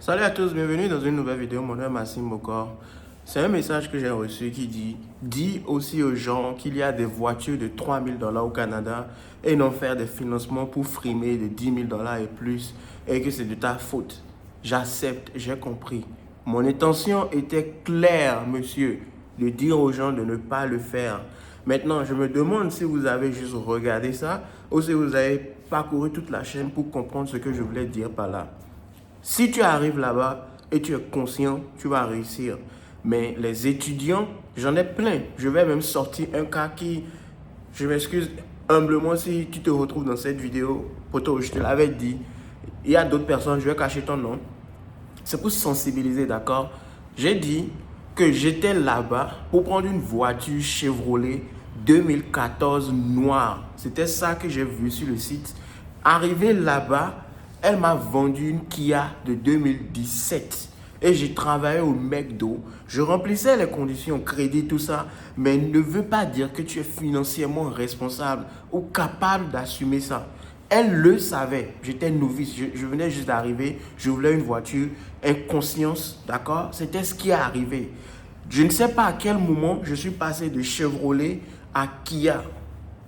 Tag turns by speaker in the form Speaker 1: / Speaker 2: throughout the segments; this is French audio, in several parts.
Speaker 1: Salut à tous, bienvenue dans une nouvelle vidéo. Mon nom est Maxime Bokor. C'est un message que j'ai reçu qui dit: dis aussi aux gens qu'il y a des voitures de 3 000 $ au Canada et non faire des financements pour frimer de 10 000 $ et plus et que c'est de ta faute. J'accepte, j'ai compris. Mon intention était claire, monsieur, de dire aux gens de ne pas le faire. Maintenant, je me demande si vous avez juste regardé ça ou si vous avez parcouru toute la chaîne pour comprendre ce que je voulais dire par là. Si tu arrives là-bas et tu es conscient, tu vas réussir. Mais les étudiants, j'en ai plein. Je vais même sortir un cas qui, je m'excuse humblement si tu te retrouves dans cette vidéo. Poto, je te l'avais dit. Il y a d'autres personnes, je vais cacher ton nom. C'est pour sensibiliser, d'accord? J'ai dit que j'étais là-bas pour prendre une voiture Chevrolet 2014 noire. C'était ça que j'ai vu sur le site. Arrivé là-bas, elle m'a vendu une Kia de 2017 et j'ai travaillé au McDo. Je remplissais les conditions, crédit, tout ça, mais ne veut pas dire que tu es financièrement responsable ou capable d'assumer ça. Elle le savait, j'étais novice, je venais juste d'arriver, je voulais une voiture, inconscience, d'accord? C'était ce qui est arrivé. Je ne sais pas à quel moment je suis passé de Chevrolet à Kia.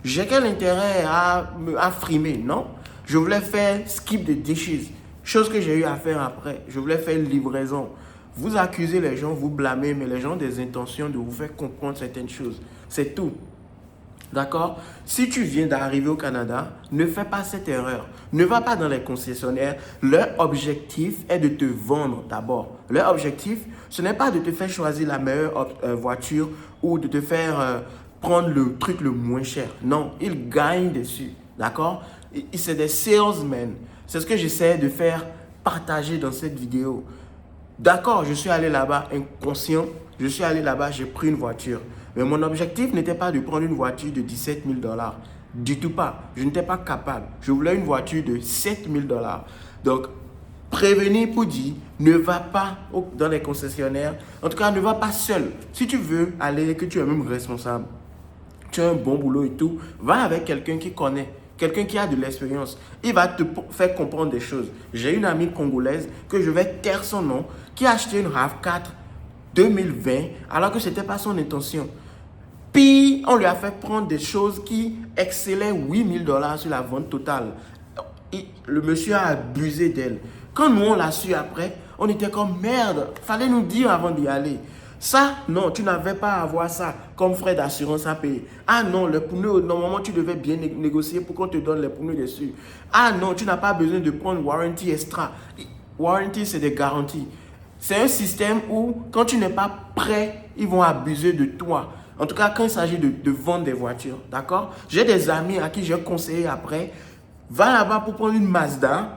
Speaker 1: J'ai quel intérêt à frimer, non? Je voulais faire skip the dishes, chose que j'ai eu à faire après. Je voulais faire livraison. Vous accusez les gens, vous blâmez, mais les gens ont des intentions de vous faire comprendre certaines choses. C'est tout. D'accord? Si tu viens d'arriver au Canada, ne fais pas cette erreur. Ne va pas dans les concessionnaires. Leur objectif est de te vendre d'abord. Leur objectif, ce n'est pas de te faire choisir la meilleure voiture ou de te faire prendre le truc le moins cher. Non, ils gagnent dessus. D'accord? C'est des salesmen. C'est ce que j'essaie de faire partager dans cette vidéo. D'accord, je suis allé là-bas inconscient. Je suis allé là-bas, j'ai pris une voiture. Mais mon objectif n'était pas de prendre une voiture de 17 000 $. Du tout pas. Je n'étais pas capable. Je voulais une voiture de 7 000 $. Donc, prévenir pour dire, ne va pas dans les concessionnaires. En tout cas, ne va pas seul. Si tu veux aller, que tu es même responsable, tu as un bon boulot et tout, va avec quelqu'un qui connaît. Quelqu'un qui a de l'expérience, il va te faire comprendre des choses. J'ai une amie congolaise que je vais taire son nom, qui a acheté une RAV4 2020 alors que ce n'était pas son intention. Puis, on lui a fait prendre des choses qui excellaient 8 000 $ sur la vente totale. Le monsieur a abusé d'elle. Quand nous, on l'a su après, on était comme merde. Fallait nous dire avant d'y aller. Ça, non, tu n'avais pas à avoir ça comme frais d'assurance à payer. Ah non, les pneus, normalement, tu devais bien négocier pour qu'on te donne les pneus dessus. Ah non, tu n'as pas besoin de prendre warranty extra. Warranty, c'est des garanties. C'est un système où, quand tu n'es pas prêt, ils vont abuser de toi. En tout cas, quand il s'agit de vendre des voitures, d'accord? J'ai des amis à qui j'ai conseillé après, va là-bas pour prendre une Mazda.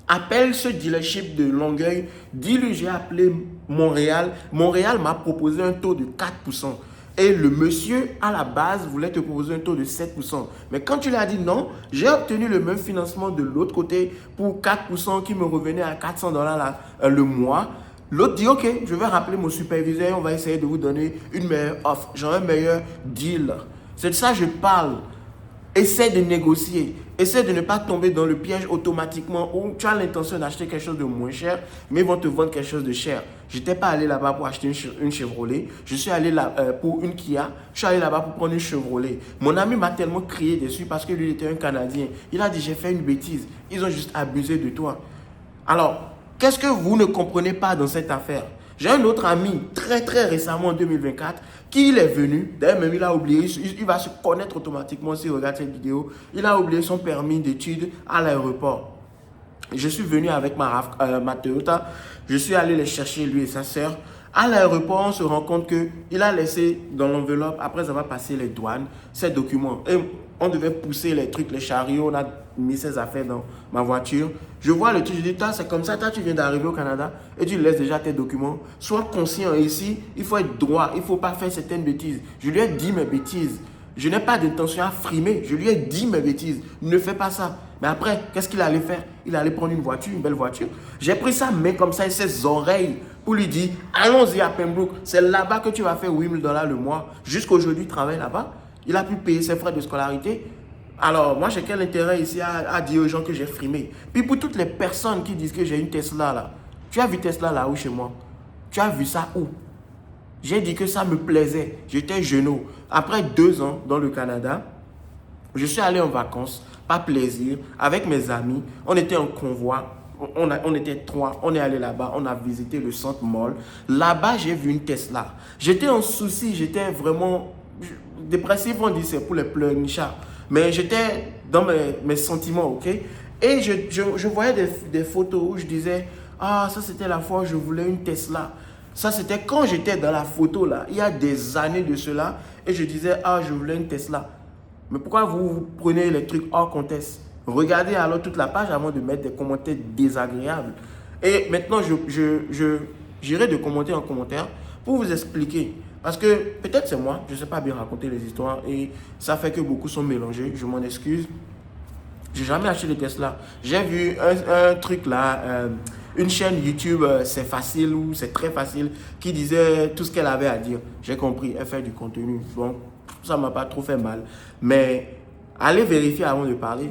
Speaker 1: Appelle ce dealership de Longueuil, dis-lui j'ai appelé Montréal. Montréal m'a proposé un taux de 4%. Et le monsieur, à la base, voulait te proposer un taux de 7%. Mais quand tu lui as dit non, j'ai obtenu le même financement de l'autre côté pour 4% qui me revenait à 400 $ le mois. L'autre dit, ok, je vais rappeler mon superviseur et on va essayer de vous donner une meilleure offre. J'aurai un meilleur deal. C'est de ça que je parle. Essaie de négocier. Essaie de ne pas tomber dans le piège automatiquement où tu as l'intention d'acheter quelque chose de moins cher, mais ils vont te vendre quelque chose de cher. Je n'étais pas allé là-bas pour acheter une Chevrolet. Je suis allé là pour une Kia. Je suis allé là-bas pour prendre une Chevrolet. Mon ami m'a tellement crié dessus parce que lui était un Canadien. Il a dit, j'ai fait une bêtise. Ils ont juste abusé de toi. Alors, qu'est-ce que vous ne comprenez pas dans cette affaire? J'ai un autre ami, très récemment en 2024, qui il est venu, d'ailleurs même il a oublié, il va se connaître automatiquement s'il regarde cette vidéo, il a oublié son permis d'études à l'aéroport. Je suis venu avec ma Toyota, je suis allé les chercher lui et sa sœur. À l'aéroport, on se rend compte qu'il a laissé dans l'enveloppe, après avoir passé les douanes, ses documents. Et on devait pousser les trucs, les chariots, on a mis ses affaires dans ma voiture. Je vois le truc, je dis, c'est comme ça, toi tu viens d'arriver au Canada et tu laisses déjà tes documents. Sois conscient, ici, il faut être droit, il ne faut pas faire certaines bêtises. Je lui ai dit mes bêtises. Je n'ai pas d'intention à frimer, je lui ai dit mes bêtises. Ne fais pas ça. Mais après, qu'est-ce qu'il allait faire? Il allait prendre une voiture, une belle voiture. J'ai pris sa main comme ça et ses oreilles pour lui dire, allons-y à Pembroke, c'est là-bas que tu vas faire 8 000 $ le mois. Jusqu'aujourd'hui, il travaille là-bas. Il a pu payer ses frais de scolarité. Alors, moi, j'ai quel intérêt ici à dire aux gens que j'ai frimé? Puis pour toutes les personnes qui disent que j'ai une Tesla là, Tu as vu Tesla là-haut chez moi? Tu as vu ça où? J'ai dit que ça me plaisait. J'étais jeune. Après 2 ans dans le Canada, je suis allé en vacances, pas plaisir, avec mes amis. On était en convoi. On était 3. On est allé là-bas. On a visité le centre mall. Là-bas, j'ai vu une Tesla. J'étais en souci. J'étais vraiment dépressif. On dit c'est pour les pleurnichards. Mais j'étais dans mes sentiments, ok? Et je voyais des photos où je disais, ah, ça c'était la fois où je voulais une Tesla. Ça c'était quand j'étais dans la photo là, il y a des années de cela. Et je disais, ah, je voulais une Tesla. Mais pourquoi vous prenez les trucs hors contexte? Regardez alors toute la page avant de mettre des commentaires désagréables. Et maintenant, j'irai de commentaire en commentaire pour vous expliquer. Parce que peut-être c'est moi, je ne sais pas bien raconter les histoires et ça fait que beaucoup sont mélangés. Je m'en excuse. J'ai jamais acheté de Tesla. J'ai vu un truc là, une chaîne YouTube, c'est facile ou c'est très facile, qui disait tout ce qu'elle avait à dire. J'ai compris, elle fait du contenu. Bon, ça ne m'a pas trop fait mal. Mais allez vérifier avant de parler.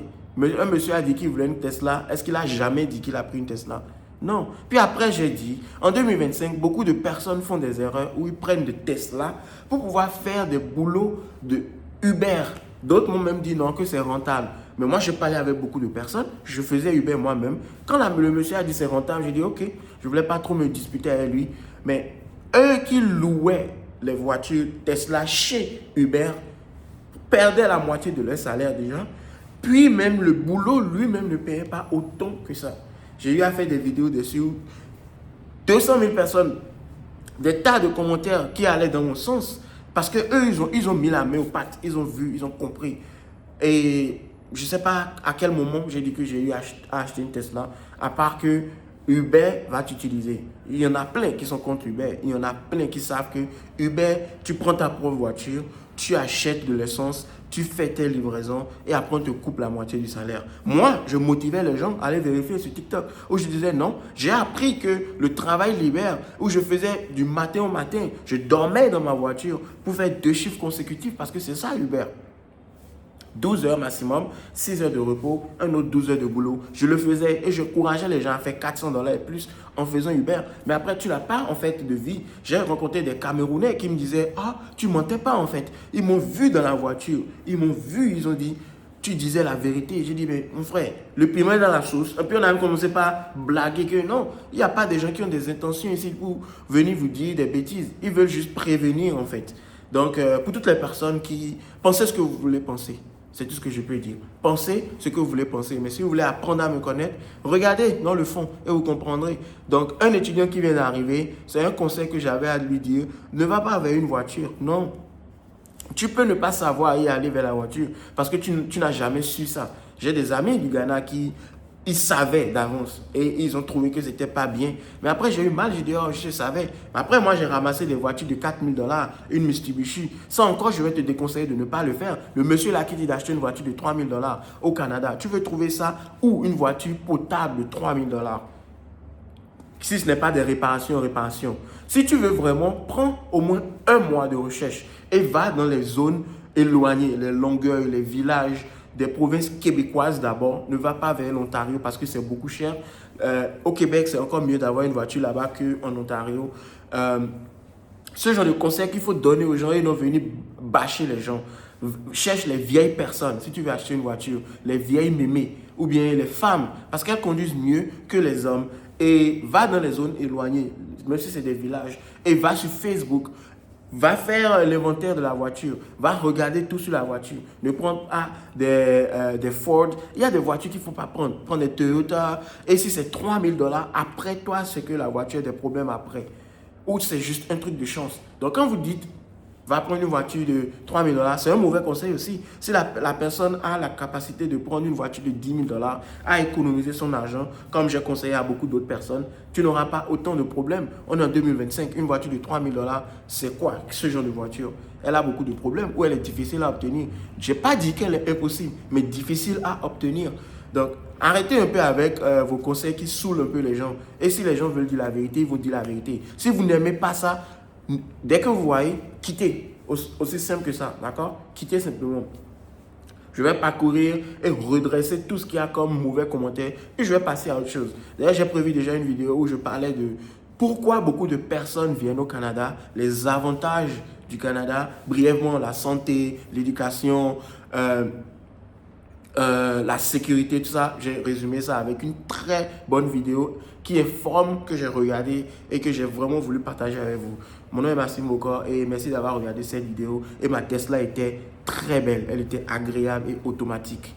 Speaker 1: Un monsieur a dit qu'il voulait une Tesla. Est-ce qu'il a jamais dit qu'il a pris une Tesla? Non. Puis après, j'ai dit, en 2025, beaucoup de personnes font des erreurs où ils prennent des Tesla pour pouvoir faire des boulots de Uber. D'autres m'ont même dit non, que c'est rentable. Mais moi, je parlais avec beaucoup de personnes. Je faisais Uber moi-même. Quand le monsieur a dit c'est rentable, j'ai dit ok. Je ne voulais pas trop me disputer avec lui. Mais eux qui louaient les voitures Tesla chez Uber perdaient la moitié de leur salaire déjà. Puis même le boulot lui-même ne payait pas autant que ça. J'ai eu à faire des vidéos dessus où 200 000 personnes, des tas de commentaires qui allaient dans mon sens. Parce qu'eux, ils ont mis la main aux pattes. Ils ont vu, ils ont compris. Et je ne sais pas à quel moment j'ai dit que j'ai eu à acheter une Tesla. À part que Uber va t'utiliser. Il y en a plein qui sont contre Uber. Il y en a plein qui savent que Uber, tu prends ta propre voiture, tu achètes de l'essence, tu fais tes livraisons et après on te coupe la moitié du salaire. Moi, je motivais les gens à aller vérifier sur TikTok où je disais non, j'ai appris que le travail libère, où je faisais du matin au matin, je dormais dans ma voiture pour faire 2 chiffres consécutifs parce que c'est ça Uber. 12 heures maximum, 6 heures de repos, un autre 12 heures de boulot. Je le faisais et je encourageais les gens à faire $400 et plus en faisant Uber. Mais après, tu n'as pas en fait de vie. J'ai rencontré des Camerounais qui me disaient, ah, tu mentais pas en fait. Ils m'ont vu dans la voiture. Ils m'ont vu, ils ont dit, tu disais la vérité. J'ai dit, mais mon frère, le piment est dans la sauce. Et puis on a commencé par blaguer que non, il n'y a pas des gens qui ont des intentions ici pour venir vous dire des bêtises. Ils veulent juste prévenir en fait. Donc, pour toutes les personnes qui pensez ce que vous voulez penser. C'est tout ce que je peux dire. Pensez ce que vous voulez penser. Mais si vous voulez apprendre à me connaître, regardez dans le fond et vous comprendrez. Donc, un étudiant qui vient d'arriver, c'est un conseil que j'avais à lui dire. Ne va pas vers une voiture. Non. Tu peux ne pas savoir y aller vers la voiture parce que tu n'as jamais su ça. J'ai des amis du Ghana qui ils savaient d'avance et ils ont trouvé que c'était pas bien. Mais après, j'ai eu mal, j'ai dit, oh, je savais. Mais après, moi, j'ai ramassé des voitures de $4 000, une Mitsubishi. Ça encore, je vais te déconseiller de ne pas le faire. Le monsieur là qui dit d'acheter une voiture de $3 000 au Canada, tu veux trouver ça ou une voiture potable de $3 000? Si ce n'est pas des réparations. Si tu veux vraiment, prends au moins 1 mois de recherche et va dans les zones éloignées, les Longueuil, les villages, des provinces québécoises d'abord. Ne va pas vers l'Ontario parce que c'est beaucoup cher. Au Québec, c'est encore mieux d'avoir une voiture là-bas qu'en Ontario. Ce genre de conseils qu'il faut donner aux gens et non venir bâcher les gens. Cherche les vieilles personnes, si tu veux acheter une voiture, les vieilles mémés ou bien les femmes, parce qu'elles conduisent mieux que les hommes. Et va dans les zones éloignées, même si c'est des villages, et va sur Facebook. Va faire l'inventaire de la voiture. Va regarder tout sur la voiture. Ne prends pas des Ford. Il y a des voitures qu'il ne faut pas prendre. Prends des Toyota. Et si c'est $3 000, après toi, c'est que la voiture a des problèmes après. Ou c'est juste un truc de chance. Donc quand vous dites, va prendre une voiture de $3 000, c'est un mauvais conseil aussi. Si la personne a la capacité de prendre une voiture de $10 000, à économiser son argent, comme j'ai conseillé à beaucoup d'autres personnes, tu n'auras pas autant de problèmes. On est en 2025, une voiture de $3 000, c'est quoi ce genre de voiture? Elle a beaucoup de problèmes ou elle est difficile à obtenir. Je n'ai pas dit qu'elle est impossible, mais difficile à obtenir. Donc, arrêtez un peu avec vos conseils qui saoulent un peu les gens. Et si les gens veulent dire la vérité, ils vont dire la vérité. Si vous n'aimez pas ça, dès que vous voyez, quittez. Aussi simple que ça, d'accord? Quittez simplement. Je vais parcourir et redresser tout ce qu'il y a comme mauvais commentaires et je vais passer à autre chose. D'ailleurs, j'ai prévu déjà une vidéo où je parlais de pourquoi beaucoup de personnes viennent au Canada, les avantages du Canada, brièvement la santé, l'éducation, la sécurité, tout ça. J'ai résumé ça avec une très bonne vidéo qui informe, que j'ai regardé et que j'ai vraiment voulu partager avec vous. Mon nom est Maxime Bokor et merci d'avoir regardé cette vidéo. Et ma Tesla était très belle, elle était agréable et automatique.